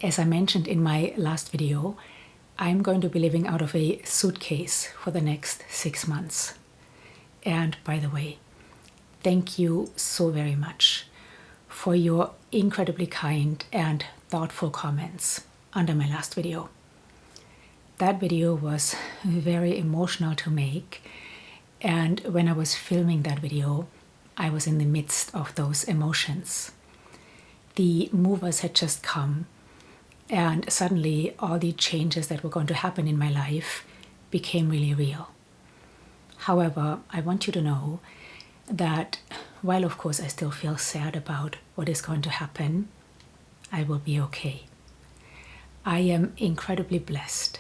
As I mentioned in my last video, I'm going to be living out of a suitcase for the next 6 months. And by the way, thank you so very much for your incredibly kind and thoughtful comments under my last video. That video was very emotional to make, and when I was filming that video, I was in the midst of those emotions. The movers had just come, and suddenly all the changes that were going to happen in my life became really real. However, I want you to know that while of course I still feel sad about what is going to happen, I will be okay. I am incredibly blessed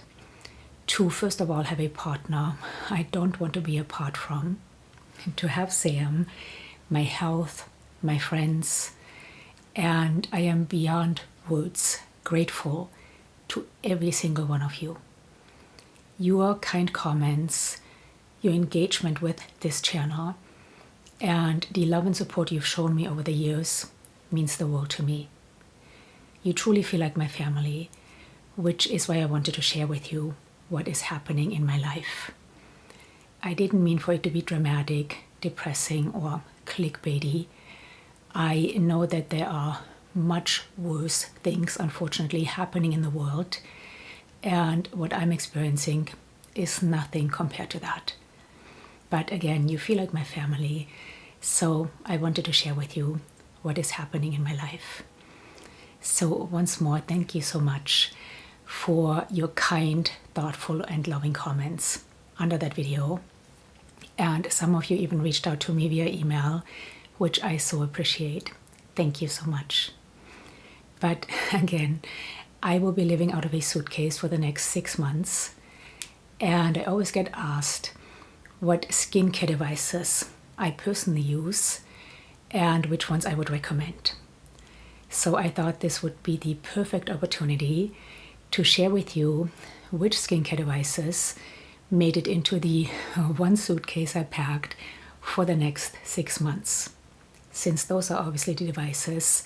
to first of all have a partner I don't want to be apart from, to have Sam, my health, my friends, and I am beyond words grateful to every single one of you. Your kind comments, your engagement with this channel, and the love and support you've shown me over the years means the world to me. You truly feel like my family, which is why I wanted to share with you what is happening in my life. I didn't mean for it to be dramatic, depressing, or clickbaity. I know that there are much worse things, unfortunately, happening in the world, and what I'm experiencing is nothing compared to that. But again, you feel like my family, so I wanted to share with you what is happening in my life. So once more, thank you so much for your kind, thoughtful, and loving comments under that video. And some of you even reached out to me via email, which I so appreciate. Thank you so much. But again, I will be living out of a suitcase for the next 6 months. And I always get asked what skincare devices I personally use and which ones I would recommend. So I thought this would be the perfect opportunity to share with you which skincare devices made it into the one suitcase I packed for the next 6 months, since those are obviously the devices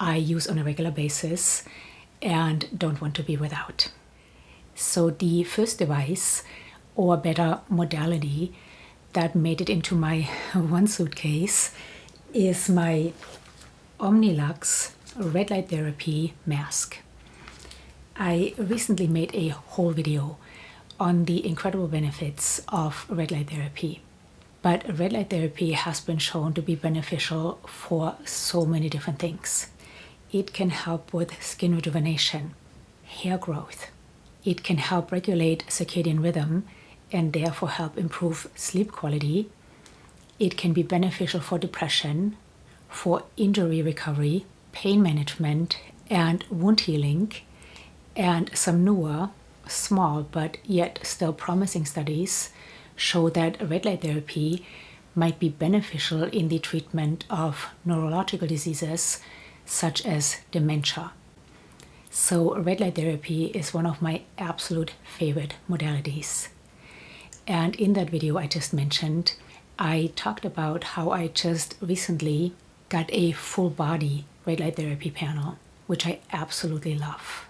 I use on a regular basis and don't want to be without. So the first device, or better modality, that made it into my one suitcase is my Omnilux red light therapy mask. I recently made a whole video on the incredible benefits of red light therapy. But red light therapy has been shown to be beneficial for so many different things. It can help with skin rejuvenation, hair growth. It can help regulate circadian rhythm and therefore help improve sleep quality. It can be beneficial for depression, for injury recovery, pain management, and wound healing. And some newer, small but yet still promising studies show that red light therapy might be beneficial in the treatment of neurological diseases such as dementia. So red light therapy is one of my absolute favorite modalities. And in that video I just mentioned, I talked about how I just recently got a full body red light therapy panel, which I absolutely love.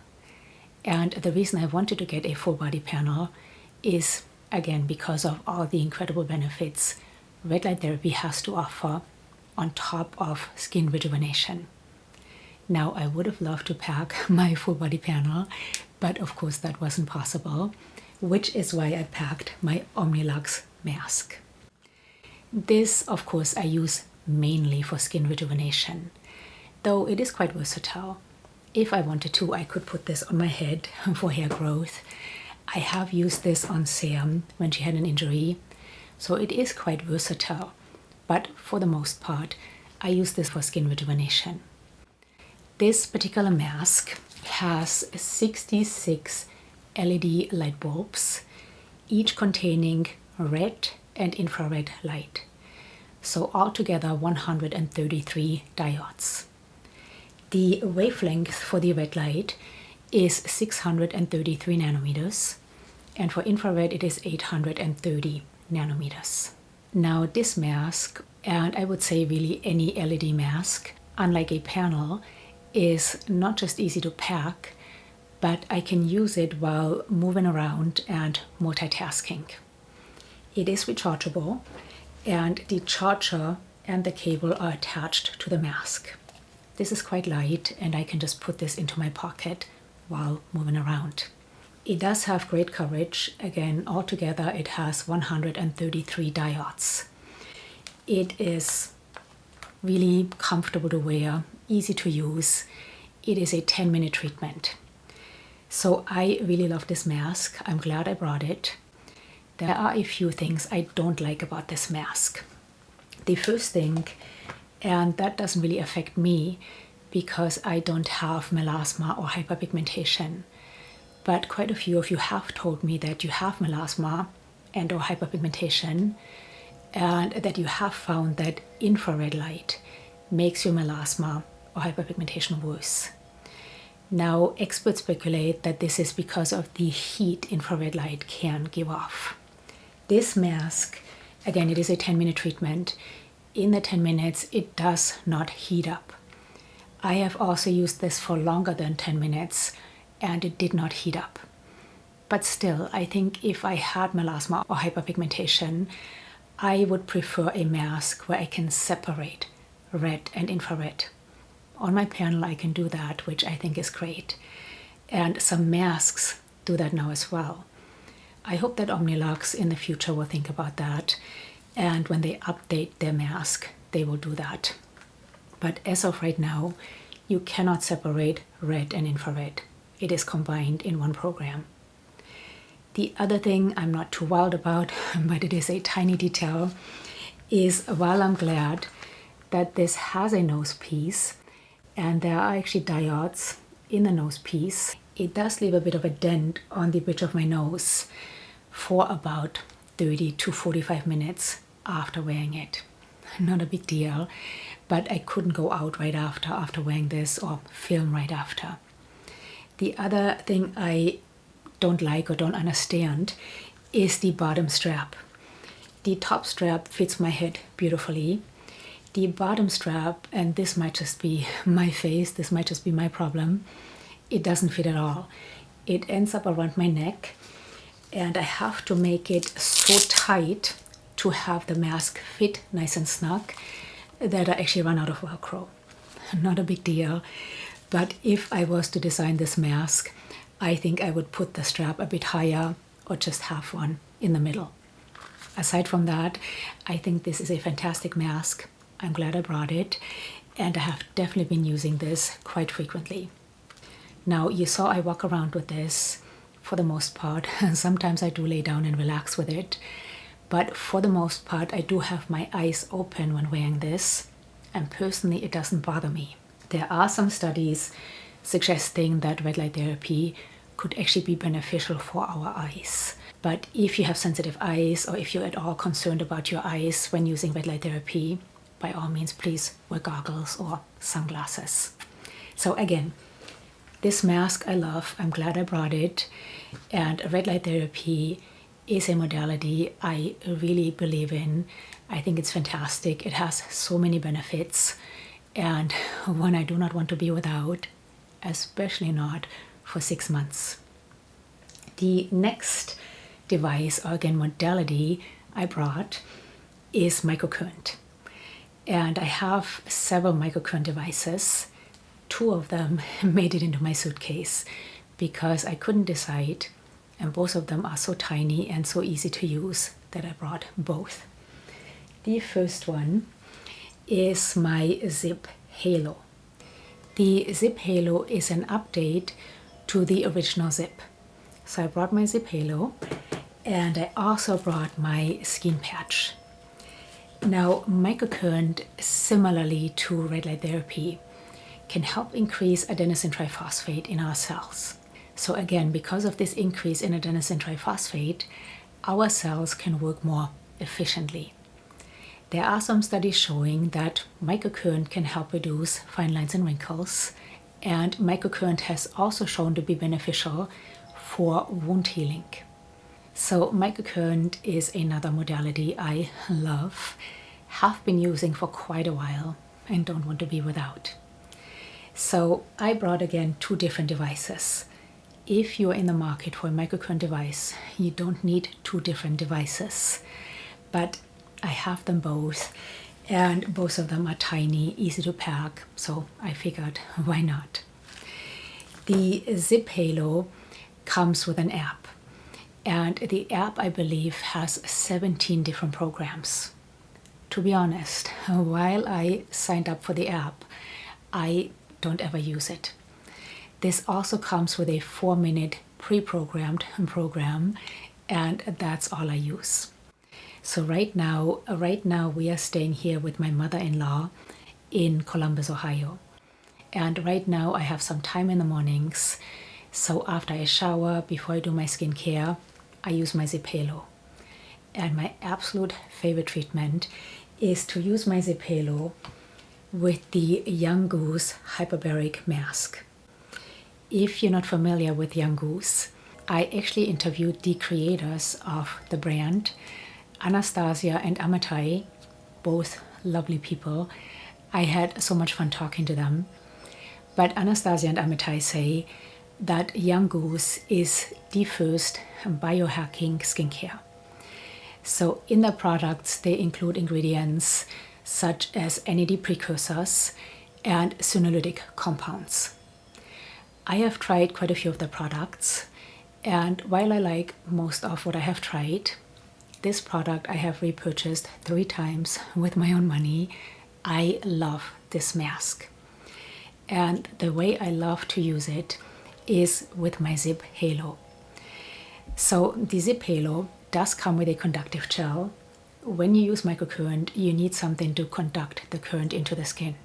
And the reason I wanted to get a full body panel is, again, because of all the incredible benefits red light therapy has to offer on top of skin rejuvenation. Now, I would have loved to pack my full body panel, but of course that wasn't possible, which is why I packed my Omnilux mask. This, of course, I use mainly for skin rejuvenation, though it is quite versatile. If I wanted to, I could put this on my head for hair growth. I have used this on Sam when she had an injury, so it is quite versatile. But for the most part, I use this for skin rejuvenation. This particular mask has 66 LED light bulbs, each containing red and infrared light. So altogether 133 diodes. The wavelength for the red light is 633 nanometers, and for infrared it is 830 nanometers. Now this mask, and I would say really any LED mask, unlike a panel, is not just easy to pack, but I can use it while moving around and multitasking. It is rechargeable, and the charger and the cable are attached to the mask. This is quite light, and I can just put this into my pocket while moving around. It does have great coverage. Again, altogether it has 133 diodes. It is really comfortable to wear, easy to use. It is a 10-minute treatment. So I really love this mask. I'm glad I brought it. There are a few things I don't like about this mask. The first thing, and that doesn't really affect me because I don't have melasma or hyperpigmentation, but quite a few of you have told me that you have melasma and or hyperpigmentation, and that you have found that infrared light makes your melasma or hyperpigmentation worse. Now, experts speculate that this is because of the heat infrared light can give off. This mask, again, it is a 10-minute treatment. In the 10 minutes, it does not heat up. I have also used this for longer than 10 minutes, and it did not heat up. But still, I think if I had melasma or hyperpigmentation, I would prefer a mask where I can separate red and infrared. On my panel, I can do that, which I think is great. And some masks do that now as well. I hope that Omnilux in the future will think about that. And when they update their mask, they will do that. But as of right now, you cannot separate red and infrared. It is combined in one program. The other thing I'm not too wild about, but it is a tiny detail, is while I'm glad that this has a nose piece, and there are actually diodes in the nose piece, it does leave a bit of a dent on the bridge of my nose for about 30 to 45 minutes after wearing it. Not a big deal, but I couldn't go out right after wearing this or film right after. The other thing I don't like or don't understand is the bottom strap. The top strap fits my head beautifully. The bottom strap, and this might just be my face, this might just be my problem, it doesn't fit at all. It ends up around my neck, and I have to make it so tight to have the mask fit nice and snug that I actually run out of Velcro. Not a big deal, but if I was to design this mask, I think I would put the strap a bit higher or just have one in the middle. Aside from that, I think this is a fantastic mask. I'm glad I brought it, and I have definitely been using this quite frequently. Now, you saw I walk around with this for the most part, and sometimes I do lay down and relax with it, but for the most part I do have my eyes open when wearing this, and personally it doesn't bother me. There are some studies suggesting that red light therapy could actually be beneficial for our eyes. But if you have sensitive eyes, or if you're at all concerned about your eyes when using red light therapy, by all means, please wear goggles or sunglasses. So again, this mask I love. I'm glad I brought it. And red light therapy is a modality I really believe in. I think it's fantastic. It has so many benefits, and one I do not want to be without, especially not for 6 months. The next device, or again modality I brought, is microcurrent. And I have several microcurrent devices. 2 of them made it into my suitcase because I couldn't decide, and both of them are so tiny and so easy to use that I brought both. The first one is my Ziip Halo. The Ziip Halo is an update to the original Ziip. So I brought my Ziip Halo, and I also brought my Skeenpatch. Now, microcurrent, similarly to red light therapy, can help increase adenosine triphosphate in our cells. So again, because of this increase in adenosine triphosphate, our cells can work more efficiently. There are some studies showing that microcurrent can help reduce fine lines and wrinkles, and microcurrent has also shown to be beneficial for wound healing. So microcurrent is another modality I love, have been using for quite a while, and don't want to be without. So I brought again 2 different devices. if you're in the market for a microcurrent device, you don't need two different devices. But I have them both, and both of them are tiny, easy to pack, so I figured, why not? The Ziip Halo comes with an app, and the app, I believe, has 17 different programs. To be honest, while I signed up for the app, I don't ever use it. This also comes with a 4-minute pre-programmed program, and that's all I use. So right now we are staying here with my mother-in-law in Columbus, Ohio. And right now I have some time in the mornings. So after I shower, before I do my skincare, I use my Ziip Halo. And my absolute favorite treatment is to use my Ziip Halo with the Young Goose Hyperbaric mask. If you're not familiar with Young Goose, I actually interviewed the creators of the brand, Anastasia and Amitai, both lovely people. I had so much fun talking to them. But Anastasia and Amitai say that Young Goose is the first biohacking skincare. So in their products, they include ingredients such as NAD precursors and senolytic compounds. I have tried quite a few of the products, and while I like most of what I have tried, this product I have repurchased 3 times with my own money. I love this mask. And the way I love to use it is with my Ziip Halo. So the Ziip Halo does come with a conductive gel. When you use microcurrent, you need something to conduct the current into the skin.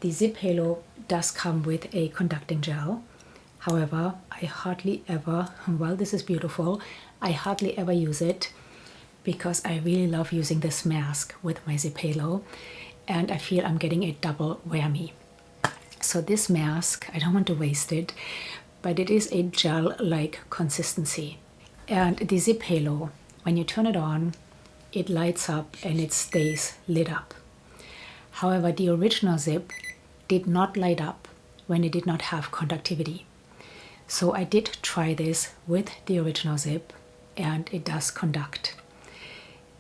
The Ziip Halo does come with a conducting gel. However, I hardly ever, while this is beautiful, I hardly ever use it because I really love using this mask with my Ziip Halo, and I feel I'm getting a double whammy. So this mask, I don't want to waste it, but it is a gel-like consistency. And the Ziip Halo, when you turn it on, it lights up and it stays lit up. However, the original Ziip did not light up when it did not have conductivity. So I did try this with the original Ziip, and it does conduct.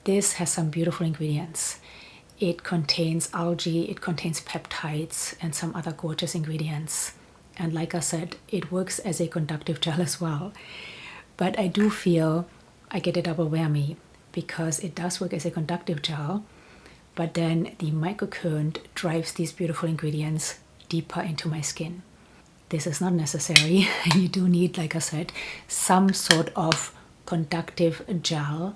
This has some beautiful ingredients. It contains algae, it contains peptides, and some other gorgeous ingredients. And like I said, it works as a conductive gel as well. But I do feel I get a double whammy because it does work as a conductive gel, but then the microcurrent drives these beautiful ingredients deeper into my skin. This is not necessary. You do need, like I said, some sort of conductive gel,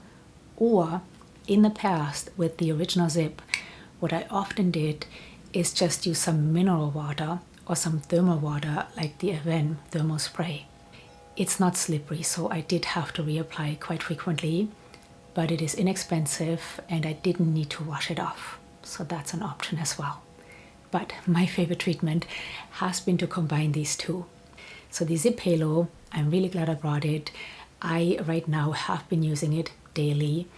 or in the past with the original Ziip, what I often did is just use some mineral water or some thermal water like the Aven thermal spray. It's not slippery, so I did have to reapply quite frequently, but it is inexpensive and I didn't need to wash it off. So that's an option as well. But my favorite treatment has been to combine these two. So the Ziip Halo, I'm really glad I brought it. I right now have been using it daily.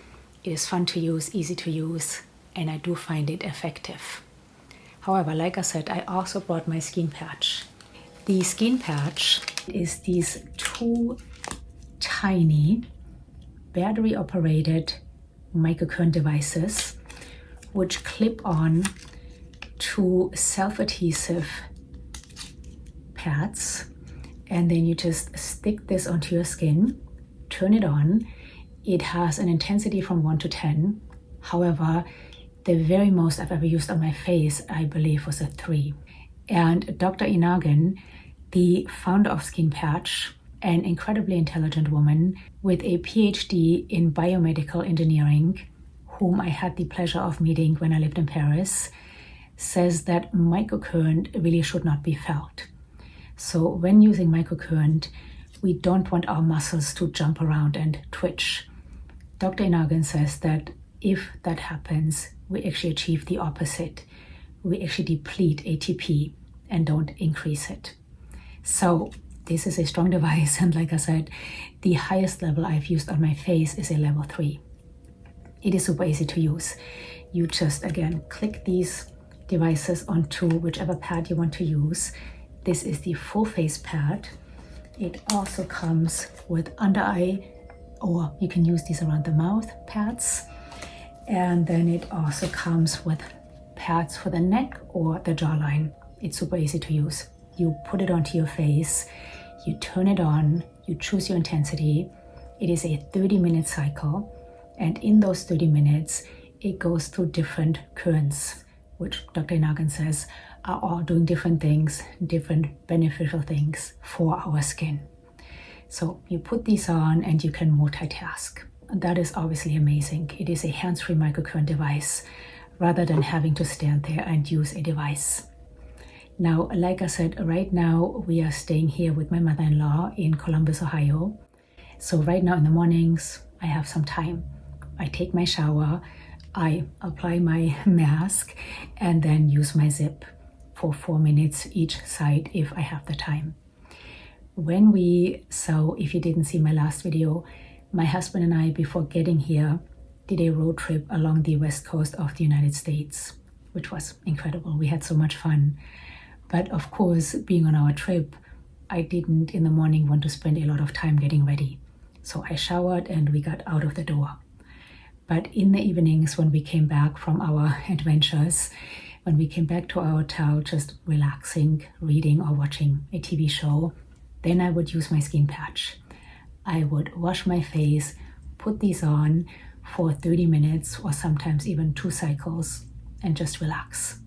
It is fun to use, easy to use, and I do find it effective. However, like I said, I also brought my Skeenpatch. The Skeenpatch is these 2 tiny battery-operated microcurrent devices which clip on to self-adhesive pads, and then you just stick this onto your skin, turn it on. It has an intensity from 1 to 10. However, the very most I've ever used on my face, I believe, was a 3. And Dr. Inagen, the founder of Skeenpatch, an incredibly intelligent woman with a PhD in biomedical engineering, whom I had the pleasure of meeting when I lived in Paris, says that microcurrent really should not be felt. So when using microcurrent, we don't want our muscles to jump around and twitch. Dr. Inagen says that if that happens, we actually achieve the opposite. We actually deplete ATP and don't increase it. So this is a strong device, and like I said, the highest level I've used on my face is a level 3. It is super easy to use. You just, again, click these devices onto whichever pad you want to use. This is the full face pad. It also comes with under eye, or you can use these around the mouth pads. And then it also comes with pads for the neck or the jawline. It's super easy to use. You put it onto your face, you turn it on, you choose your intensity. It is a 30-minute cycle, and in those 30 minutes, it goes through different currents, which Dr. Inagen says are all doing different things, different beneficial things for our skin. So you put these on and you can multitask. That is obviously amazing. It is a hands-free microcurrent device rather than having to stand there and use a device. Now, like I said, right now we are staying here with my mother-in-law in Columbus, Ohio. So right now in the mornings, I have some time. I take my shower, I apply my mask, and then use my Ziip for 4 minutes each side if I have the time. If you didn't see my last video, my husband and I, before getting here, did a road trip along the west coast of the United States, which was incredible. We had so much fun. But of course, being on our trip, I didn't in the morning want to spend a lot of time getting ready. So I showered and we got out of the door. But in the evenings when we came back from our adventures, when we came back to our hotel, just relaxing, reading or watching a TV show, then I would use my Skeenpatch. I would wash my face, put these on for 30 minutes or sometimes even 2 cycles and just relax.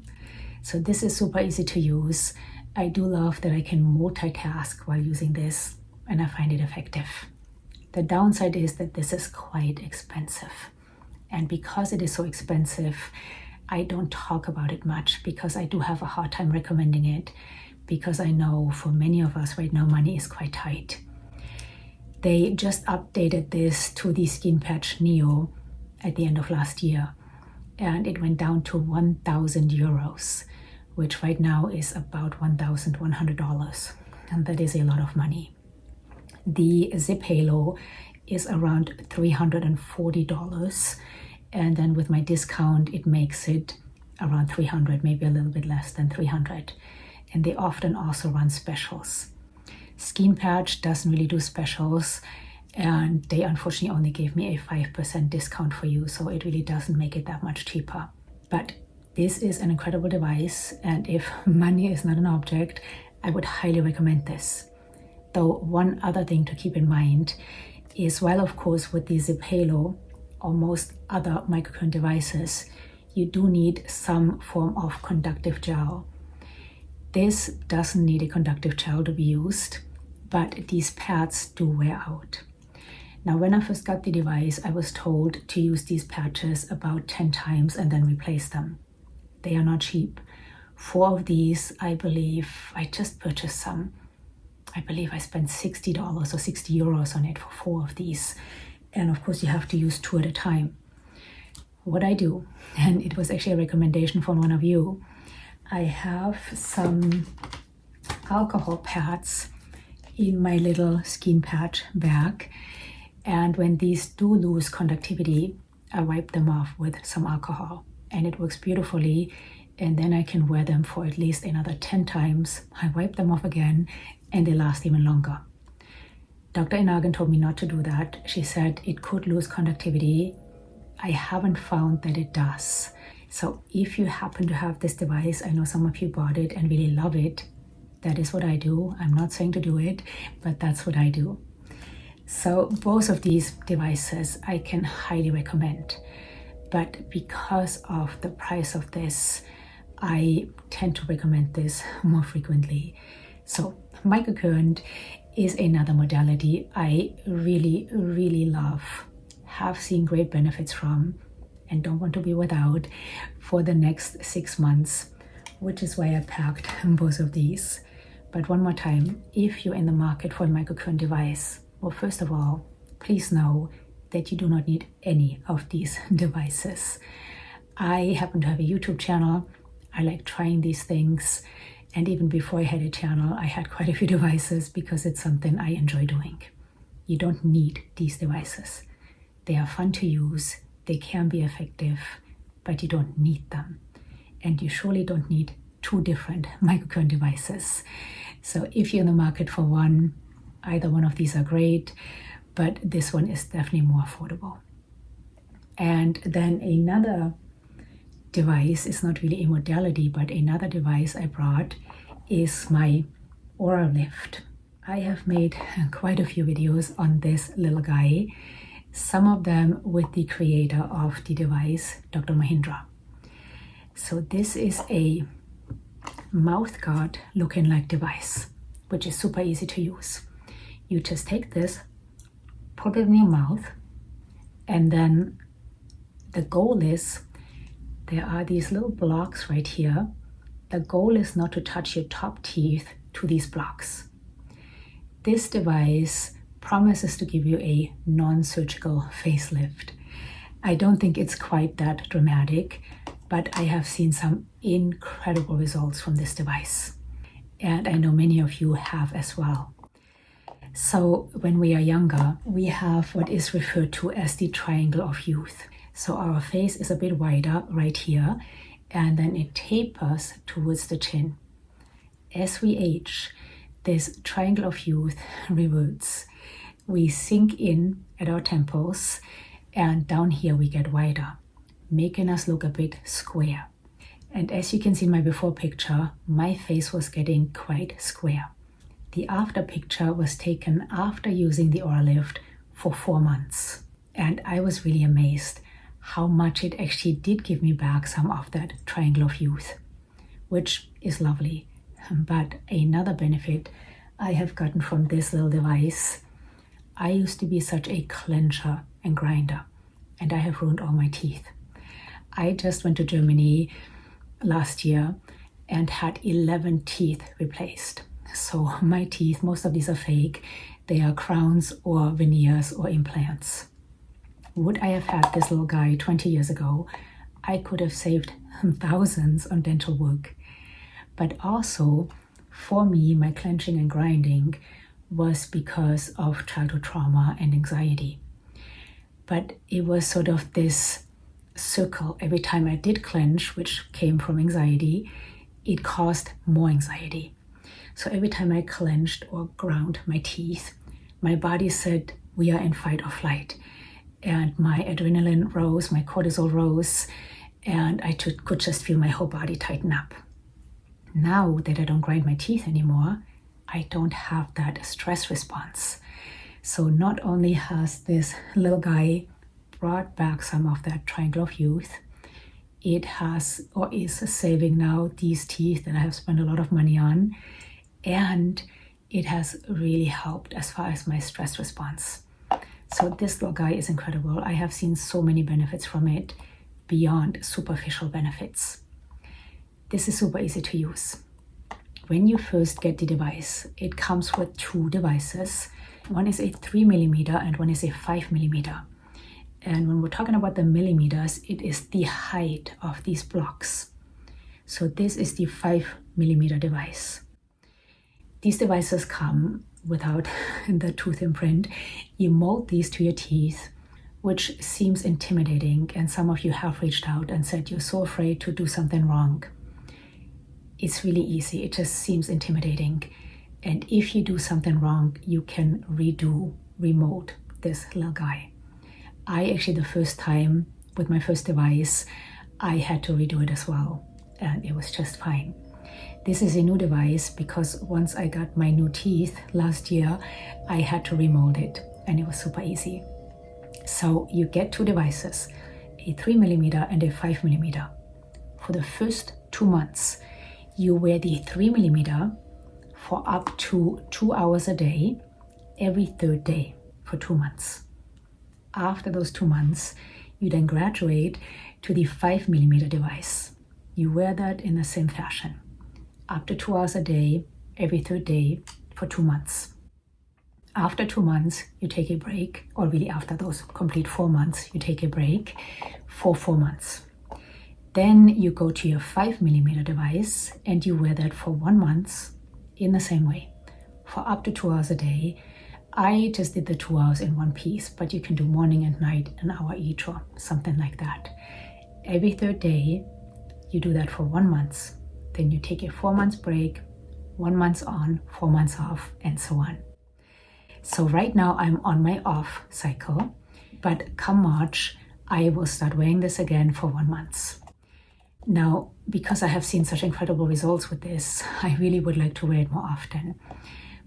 So this is super easy to use. I do love that I can multitask while using this, and I find it effective. The downside is that this is quite expensive. And because it is so expensive, I don't talk about it much because I do have a hard time recommending it, because I know for many of us right now, money is quite tight. They just updated this to the Skeenpatch Neo at the end of last year, and it went down to 1,000 euros, which right now is about $1,100, and that is a lot of money. The Ziip Halo is around $340, and then with my discount, it makes it around $300, maybe a little bit less than $300. And they often also run specials. Skeenpatch doesn't really do specials, and they unfortunately only gave me a 5% discount for you, so it really doesn't make it that much cheaper. But this is an incredible device, and if money is not an object, I would highly recommend this. Though one other thing to keep in mind is, while of course with the Ziip Halo or most other microcurrent devices, you do need some form of conductive gel. This doesn't need a conductive gel to be used, but these pads do wear out. Now, when I first got the device, I was told to use these patches about 10 times and then replace them. They are not cheap. 4 of these, I believe, I just purchased some. I believe I spent $60 or 60 euros on it for 4 of these. And of course, you have to use 2 at a time. What I do, and it was actually a recommendation from one of you, I have some alcohol pads in my little Skeenpatch bag. And when these do lose conductivity, I wipe them off with some alcohol. And it works beautifully. And then I can wear them for at least another 10 times. I wipe them off again, and they last even longer. Dr. Inagen told me not to do that. She said it could lose conductivity. I haven't found that it does. So if you happen to have this device, I know some of you bought it and really love it. That is what I do. I'm not saying to do it, but that's what I do. So both of these devices I can highly recommend. But because of the price of this, I tend to recommend this more frequently. So microcurrent is another modality I really, really love, have seen great benefits from, and don't want to be without for the next 6 months, which is why I packed both of these. But one more time, if you're in the market for a microcurrent device, well, first of all, please know that you do not need any of these devices. I happen to have a YouTube channel. I like trying these things. And even before I had a channel, I had quite a few devices because it's something I enjoy doing. You don't need these devices. They are fun to use. They can be effective, but you don't need them. And you surely don't need 2 different microcurrent devices. So if you're in the market for one, Either one of these are great, but this one is definitely more affordable. And then another device, is not really a modality, but another device I brought is my Oralift. I have made quite a few videos on this little guy, some of them with the creator of the device, Dr. Mahindra. So this is a mouthguard looking like device, which is super easy to use. You just take this, put it in your mouth, and then the goal is, there are these little blocks right here. The goal is not to touch your top teeth to these blocks. This device promises to give you a non-surgical facelift. I don't think it's quite that dramatic, but I have seen some incredible results from this device. And I know many of you have as well. So when we are younger, we have what is referred to as the triangle of youth. So our face is a bit wider right here, and then it tapers towards the chin. As we age, this triangle of youth reverts. We sink in at our temples, and down here we get wider, making us look a bit square. And as you can see in my before picture, my face was getting quite square. The after picture was taken after using the Oralift for 4 months. And I was really amazed how much it actually did give me back some of that triangle of youth, which is lovely. But another benefit I have gotten from this little device, I used to be such a clencher and grinder, and I have ruined all my teeth. I just went to Germany last year and had 11 teeth replaced. So my teeth, most of these are fake. They are crowns or veneers or implants. Would I have had this little guy 20 years ago, I could have saved thousands on dental work. But also, for me, my clenching and grinding was because of childhood trauma and anxiety. But it was sort of this circle. Every time I did clench, which came from anxiety, it caused more anxiety. So every time I clenched or ground my teeth, my body said, we are in fight or flight. And my adrenaline rose, my cortisol rose, and I could just feel my whole body tighten up. Now that I don't grind my teeth anymore, I don't have that stress response. So not only has this little guy brought back some of that triangle of youth, it has or is saving now these teeth that I have spent a lot of money on, and it has really helped as far as my stress response. So this little guy is incredible. I have seen so many benefits from it beyond superficial benefits. This is super easy to use. When you first get the device, it comes with 2 devices. One is a 3mm and one is a 5mm. And when we're talking about the millimeters, it is the height of these blocks. So this is the 5mm device. These devices come without the tooth imprint. You mold these to your teeth, which seems intimidating, and some of you have reached out and said you're so afraid to do something wrong. It's really easy, it just seems intimidating. And if you do something wrong, you can remold this little guy. I actually, the first time with my first device, I had to redo it as well, and it was just fine. This is a new device because once I got my new teeth last year, I had to remold it, and it was super easy. So you get 2 devices, a 3mm and a 5mm. For the first 2 months, you wear the 3mm for up to 2 hours a day, every 3rd day for 2 months. After those 2 months, you then graduate to the 5mm device. You wear that in the same fashion, up to 2 hours a day, every 3rd day for 2 months. After 2 months, you take a break, or really after those complete 4 months, you take a break for 4 months. Then you go to your 5mm device and you wear that for 1 month in the same way, for up to 2 hours a day. I just did the 2 hours in one piece, but you can do morning and night, an hour each or something like that. Every 3rd day, you do that for 1 month. Then you take a 4 months break, 1 month on, 4 months off, and so on. So right now I'm on my off cycle, but come March, I will start wearing this again for 1 month. Now, because I have seen such incredible results with this, I really would like to wear it more often.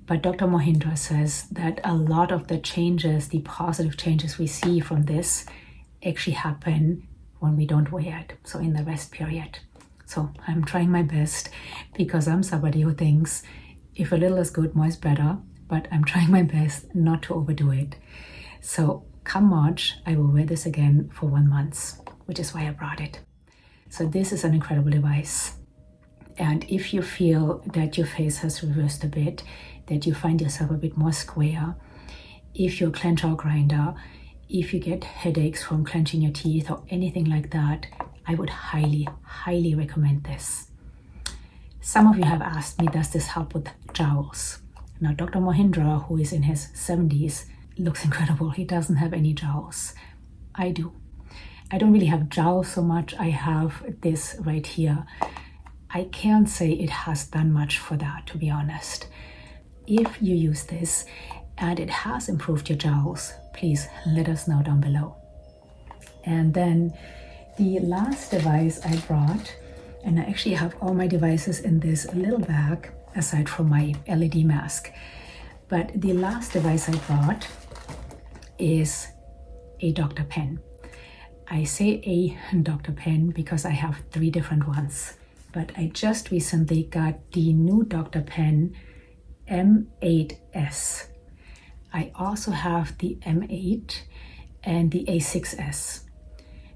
But Dr. Mohindra says that a lot of the changes, the positive changes we see from this actually happen when we don't wear it, so in the rest period. So I'm trying my best because I'm somebody who thinks if a little is good, more is better, but I'm trying my best not to overdo it. So come March, I will wear this again for 1 month, which is why I brought it. So this is an incredible device. And if you feel that your face has reversed a bit, that you find yourself a bit more square, if you're a clench or grinder, if you get headaches from clenching your teeth or anything like that, I would highly, highly recommend this. Some of you have asked me, does this help with jowls? Now, Dr. Mohindra, who is in his 70s, looks incredible. He doesn't have any jowls. I do. I don't really have jowls so much. I have this right here. I can't say it has done much for that, to be honest. If you use this and it has improved your jowls, please let us know down below. And then the last device I brought, and I actually have all my devices in this little bag, aside from my LED mask. But the last device I brought is a Dr. Pen. I say a Dr. Pen because I have 3 different ones. But I just recently got the new Dr. Pen M8S. I also have the M8 and the A6S.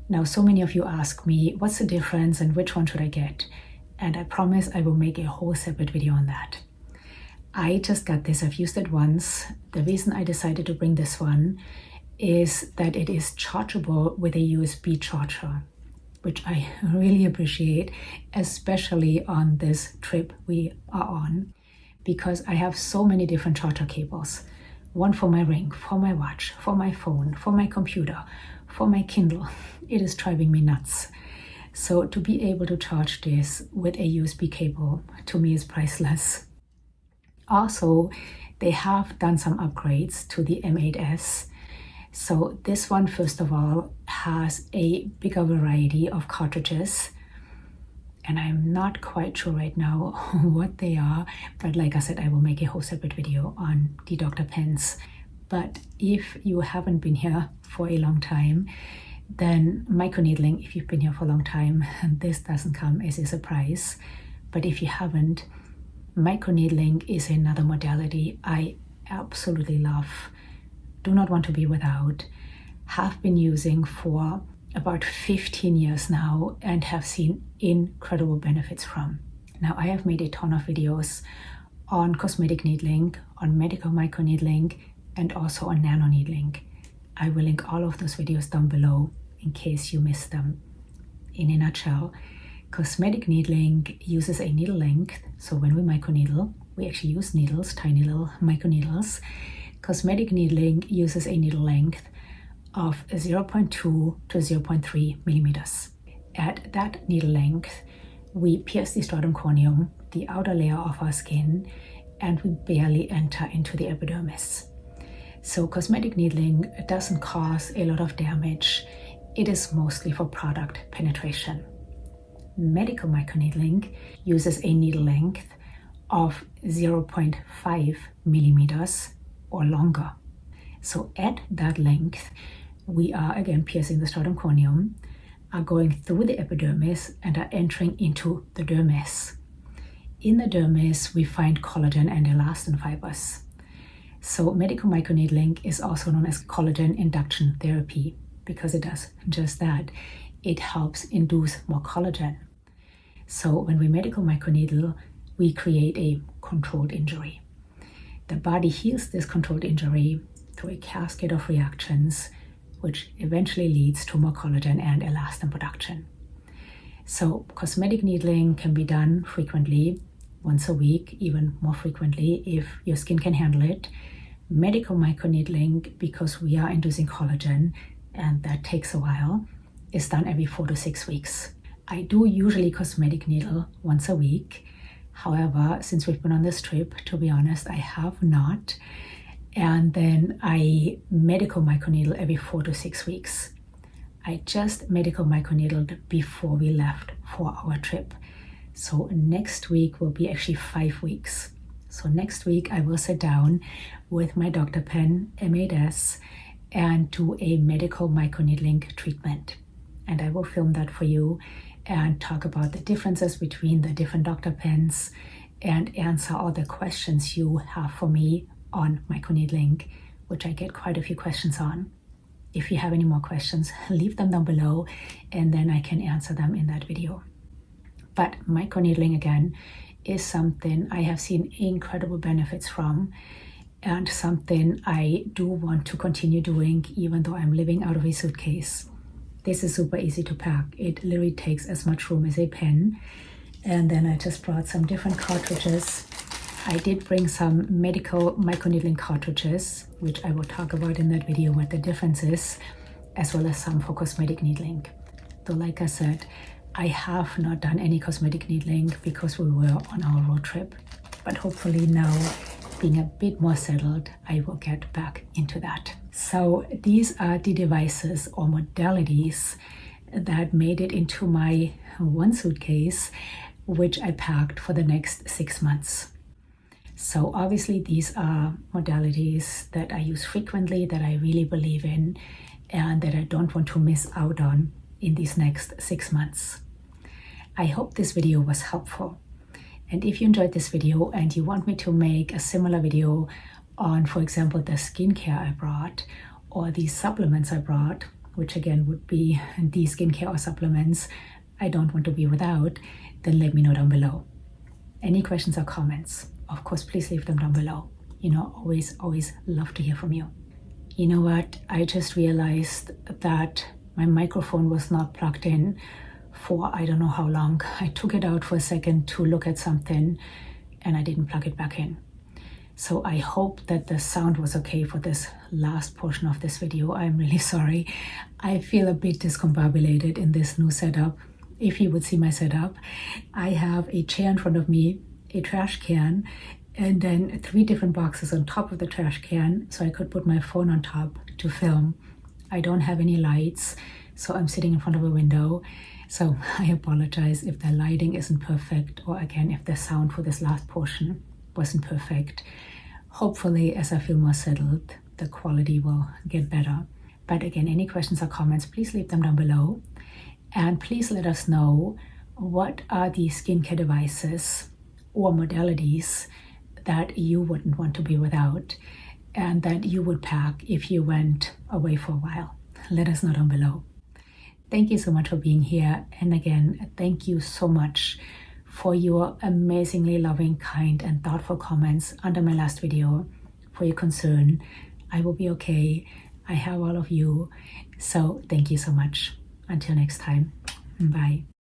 Now, so many of you ask me, what's the difference and which one should I get? And I promise I will make a whole separate video on that. I just got this, I've used it once. The reason I decided to bring this one is that it is chargeable with a USB charger, which I really appreciate, especially on this trip we are on, because I have so many different charger cables. One for my ring, for my watch, for my phone, for my computer, for my Kindle. It is driving me nuts. So to be able to charge this with a USB cable, to me, is priceless. Also, they have done some upgrades to the M8S. So this one, first of all, has a bigger variety of cartridges. And I'm not quite sure right now what they are. But like I said, I will make a whole separate video on the Dr. Pens. But if you haven't been here for a long time, then microneedling, if you've been here for a long time, this doesn't come as a surprise. But if you haven't, microneedling is another modality I absolutely love, do not want to be without, have been using for about 15 years now and have seen incredible benefits from. Now, I have made a ton of videos on cosmetic needling, on medical microneedling, and also on nano needling. I will link all of those videos down below in case you missed them. In a nutshell, cosmetic needling uses a needle length. So when we microneedle, we actually use needles, tiny little microneedles. Cosmetic needling uses a needle length of 0.2 to 0.3 millimeters. At that needle length, we pierce the stratum corneum, the outer layer of our skin, and we barely enter into the epidermis. So cosmetic needling doesn't cause a lot of damage. It is mostly for product penetration. Medical microneedling uses a needle length of 0.5 millimeters or longer. So at that length, we are again piercing the stratum corneum, are going through the epidermis, and are entering into the dermis. In the dermis, we find collagen and elastin fibers. So medical microneedling is also known as collagen induction therapy because it does just that. It helps induce more collagen. So when we medical microneedle, we create a controlled injury. The body heals this controlled injury through a cascade of reactions, which eventually leads to more collagen and elastin production. So cosmetic needling can be done frequently, once a week, even more frequently if your skin can handle it. Medical microneedling, because we are inducing collagen and that takes a while, is done every 4 to 6 weeks. I do usually cosmetic needle once a week. However, since we've been on this trip, to be honest, I have not. and then I medical microneedle every 4 to 6 weeks. I just medical microneedled before we left for our trip. So next week will be actually 5 weeks. So next week I will sit down with my doctor pen, M8S, and do a medical microneedling treatment. And I will film that for you and talk about the differences between the different doctor pens and answer all the questions you have for me on microneedling, which I get quite a few questions on. If you have any more questions, leave them down below and then I can answer them in that video. But microneedling, again, is something I have seen incredible benefits from, and something I do want to continue doing even though I'm living out of a suitcase. This is super easy to pack. It literally takes as much room as a pen. And then I just brought some different cartridges. I did bring some medical microneedling cartridges, which I will talk about in that video what the difference is, as well as some for cosmetic needling. Though like I said, I have not done any cosmetic needling because we were on our road trip. But hopefully now, being a bit more settled, I will get back into that. So these are the devices or modalities that made it into my one suitcase, which I packed for the next 6 months. So obviously these are modalities that I use frequently, that I really believe in, and that I don't want to miss out on in these next 6 months. I hope this video was helpful. And if you enjoyed this video and you want me to make a similar video on, for example, the skincare I brought or the supplements I brought, which again would be the skincare or supplements I don't want to be without, then let me know down below. Any questions or comments, of course, please leave them down below. You know, always love to hear from you. You know what? I just realized that my microphone was not plugged in for I don't know how long. I took it out for a second to look at something and I didn't plug it back in. So I hope that the sound was okay for this last portion of this video. I'm really sorry. I feel a bit discombobulated in this new setup. If you would see my setup, I have a chair in front of me, a trash can, and then 3 different boxes on top of the trash can so I could put my phone on top to film. I don't have any lights, so I'm sitting in front of a window. So I apologize if the lighting isn't perfect, or again, if the sound for this last portion wasn't perfect. Hopefully, as I feel more settled, the quality will get better. But again, any questions or comments, please leave them down below. And please let us know what are the skincare devices or modalities that you wouldn't want to be without and that you would pack if you went away for a while. Let us know down below. Thank you so much for being here. And again, thank you so much for your amazingly loving, kind, and thoughtful comments under my last video, for your concern. I will be okay. I have all of you. So thank you so much. Until next time, bye.